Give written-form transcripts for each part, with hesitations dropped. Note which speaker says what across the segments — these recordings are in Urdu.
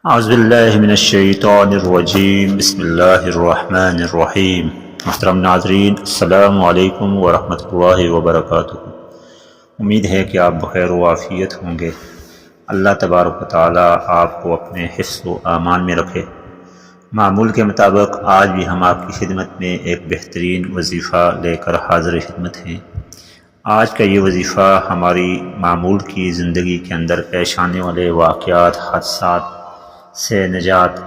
Speaker 1: اعوذ باللہ من الشیطان الرجیم بسم اللہ الرحمن الرحیم۔ محترم ناظرین، السلام علیکم ورحمۃ اللہ وبرکاتہ۔ امید ہے کہ آپ بخیر و عافیت ہوں گے۔ اللہ تبارک و تعالیٰ آپ کو اپنے حفظ و امان میں رکھے۔ معمول کے مطابق آج بھی ہم آپ کی خدمت میں ایک بہترین وظیفہ لے کر حاضر خدمت ہیں۔ آج کا یہ وظیفہ ہماری معمول کی زندگی کے اندر پیش آنے والے واقعات، حادثات سے نجات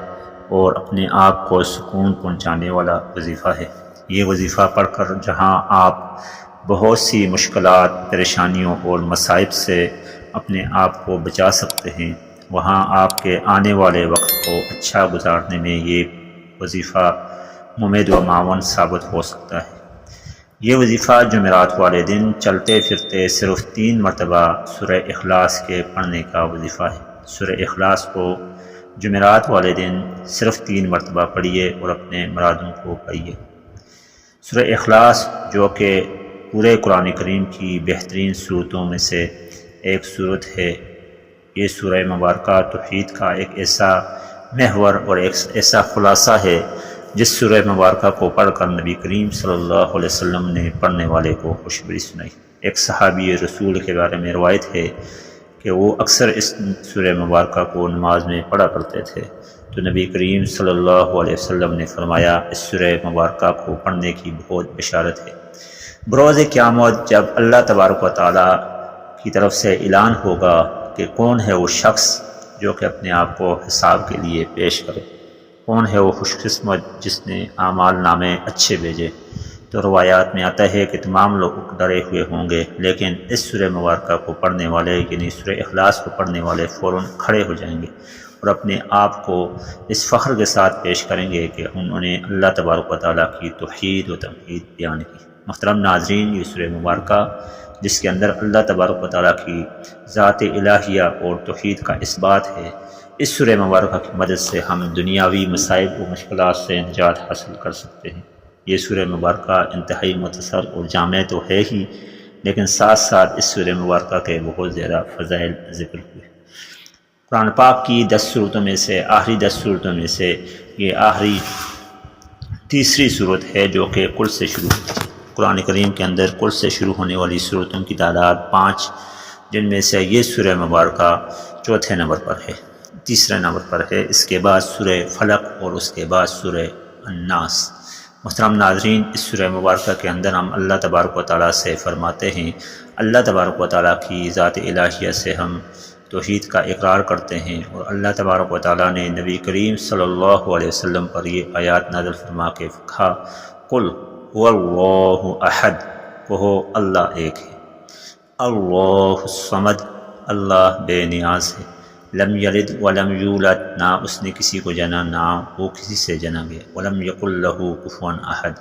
Speaker 1: اور اپنے آپ کو سکون پہنچانے والا وظیفہ ہے۔ یہ وظیفہ پڑھ کر جہاں آپ بہت سی مشکلات، پریشانیوں اور مصائب سے اپنے آپ کو بچا سکتے ہیں، وہاں آپ کے آنے والے وقت کو اچھا گزارنے میں یہ وظیفہ ممید و معاون ثابت ہو سکتا ہے۔ یہ وظیفہ جمعرات والے دن چلتے پھرتے صرف 3 مرتبہ سورہ اخلاص کے پڑھنے کا وظیفہ ہے۔ سورہ اخلاص کو جمعرات والے دن صرف 3 مرتبہ پڑھیے اور اپنے مرادوں کو پائیے۔ سورہ اخلاص جو کہ پورے قرآن کریم کی بہترین صورتوں میں سے ایک صورت ہے، یہ سورہ مبارکہ توحید کا ایک ایسا محور اور ایک ایسا خلاصہ ہے جس سورہ مبارکہ کو پڑھ کر نبی کریم صلی اللہ علیہ وسلم نے پڑھنے والے کو خوشخبری سنائی۔ ایک صحابی رسول کے بارے میں روایت ہے کہ وہ اکثر اس سورہ مبارکہ کو نماز میں پڑھا کرتے تھے، تو نبی کریم صلی اللہ علیہ وسلم نے فرمایا اس سورہ مبارکہ کو پڑھنے کی بہت بشارت ہے۔ بروز قیامت جب اللہ تبارک و تعالیٰ کی طرف سے اعلان ہوگا کہ کون ہے وہ شخص جو کہ اپنے آپ کو حساب کے لیے پیش کرے، کون ہے وہ خوش قسمت جس نے اعمال نامے اچھے بھیجے، تو روایات میں آتا ہے کہ تمام لوگ ڈرے ہوئے ہوں گے، لیکن اس سورہ مبارکہ کو پڑھنے والے یعنی سورہ اخلاص کو پڑھنے والے فوراً کھڑے ہو جائیں گے اور اپنے آپ کو اس فخر کے ساتھ پیش کریں گے کہ انہوں نے اللہ تبارک و تعالیٰ کی توحید و تمجید بیان کی۔ محترم ناظرین، یہ سورہ مبارکہ جس کے اندر اللہ تبارک و تعالیٰ کی ذات الہیہ اور توحید کا اثبات ہے، اس سورہ مبارکہ کی مدد سے ہم دنیاوی مصائب و مشکلات سے نجات حاصل کر سکتے ہیں۔ یہ سورہ مبارکہ انتہائی مختصر اور جامع تو ہے ہی، لیکن ساتھ ساتھ اس سورہ مبارکہ کے بہت زیادہ فضائل ذکر ہوئے۔ قرآن پاک کی 10 صورتوں میں سے آخری 10 صورتوں میں سے یہ آخری تیسری صورت ہے جو کہ کل سے شروع ہوتی ہے۔ قرآن کریم کے اندر کل سے شروع ہونے والی صورتوں کی تعداد 5، جن میں سے یہ سورہ مبارکہ چوتھے نمبر پر ہے، تیسرے نمبر پر ہے۔ اس کے بعد سورہ فلق اور اس کے بعد سورہ الناس۔ محترم ناظرین، اس سورہ مبارکہ کے اندر ہم اللہ تبارک و تعالیٰ سے فرماتے ہیں، اللہ تبارک و تعالیٰ کی ذات الہیہ سے ہم توحید کا اقرار کرتے ہیں، اور اللہ تبارک و تعالیٰ نے نبی کریم صلی اللہ علیہ وسلم پر یہ آیات نازل فرما کے کہا، قل هو اللہ احد، کہو اللہ ایک ہے، اللہ الصمد، اللہ بے نیاز ہے، لم یلد ولم یولد، نہ اس نے کسی کو جنا نہ وہ کسی سے جنا گیا، ولم یکن لہ کفوا احد،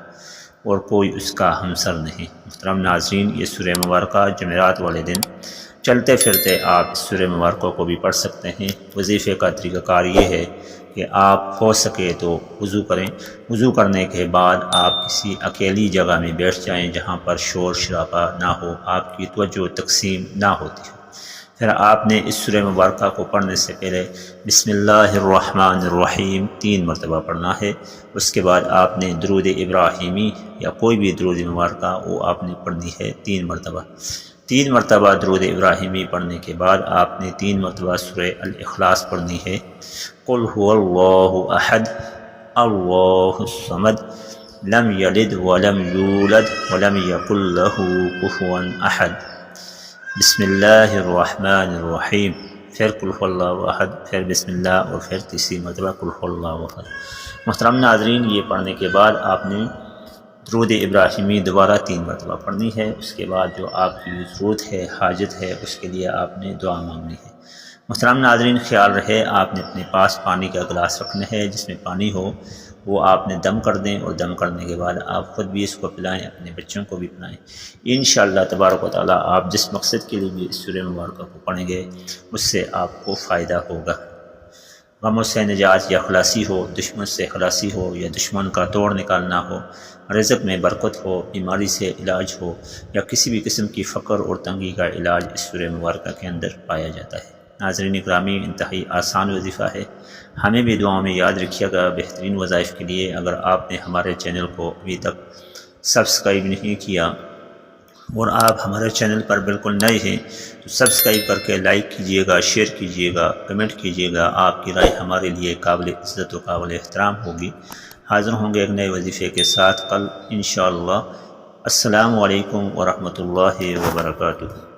Speaker 1: اور کوئی اس کا ہمسر نہیں۔ محترم ناظرین، یہ سورہ مبارکہ جمعرات والے دن چلتے پھرتے آپ اس سورہ مبارکہ کو بھی پڑھ سکتے ہیں۔ وظیفے کا طریقہ کار یہ ہے کہ آپ ہو سکے تو وضو کریں، وضو کرنے کے بعد آپ کسی اکیلی جگہ میں بیٹھ جائیں جہاں پر شور شرابہ نہ ہو، آپ کی توجہ تقسیم نہ ہوتی ہو۔ پھر آپ نے اس سورہ مبارکہ کو پڑھنے سے پہلے بسم اللہ الرحمن الرحیم 3 مرتبہ پڑھنا ہے۔ اس کے بعد آپ نے درود ابراہیمی یا کوئی بھی درود مبارکہ وہ آپ نے پڑھنی ہے 3 مرتبہ۔ 3 مرتبہ درود ابراہیمی پڑھنے کے بعد آپ نے 3 مرتبہ سورہ الاخلاص پڑھنی ہے۔ قل هو اللہ احد، اللہ الصمد، لم یلد ولم یولد ولم یکن لہ کفوا احد، بسم اللہ الرحمن الرحیم، پھر قل هو اللہ احد، پھر بسم اللہ، اور پھر تیسری مرتبہ قل هو اللہ احد۔ محترم ناظرین، یہ پڑھنے کے بعد آپ نے درود ابراہیمی دوبارہ 3 مرتبہ پڑھنی ہے۔ اس کے بعد جو آپ کی ضرورت ہے، حاجت ہے، اس کے لیے آپ نے دعا مانگنی ہے۔ محترم ناظرین، خیال رہے آپ نے اپنے پاس پانی کا گلاس رکھنا ہے، جس میں پانی ہو وہ آپ نے دم کر دیں، اور دم کرنے کے بعد آپ خود بھی اس کو پلائیں، اپنے بچوں کو بھی پلائیں۔ انشاءاللہ تبارک و تعالیٰ آپ جس مقصد کے لیے بھی اس سورہ مبارکہ کو پڑھیں گے اس سے آپ کو فائدہ ہوگا۔ غموں سے نجات یا خلاصی ہو، دشمن سے خلاصی ہو یا دشمن کا توڑ نکالنا ہو، رزق میں برکت ہو، بیماری سے علاج ہو، یا کسی بھی قسم کی فقر اور تنگی کا علاج اس سورہ مبارکہ کے اندر پایا جاتا ہے۔ ناظرین اکرامی انتہائی آسان وظیفہ ہے، ہمیں بھی دعاؤں میں یاد رکھیے گا۔ بہترین وظائف کے لیے اگر آپ نے ہمارے چینل کو ابھی تک سبسکرائب نہیں کیا اور آپ ہمارے چینل پر بالکل نئے ہیں تو سبسکرائب کر کے لائک کیجئے گا، شیئر کیجئے گا، کمنٹ کیجئے گا۔ آپ کی رائے ہمارے لیے قابل عزت و قابل احترام ہوگی۔ حاضر ہوں گے ایک نئے وظیفے کے ساتھ کل انشاءاللہ۔ السلام علیکم ورحمۃ اللہ وبرکاتہ۔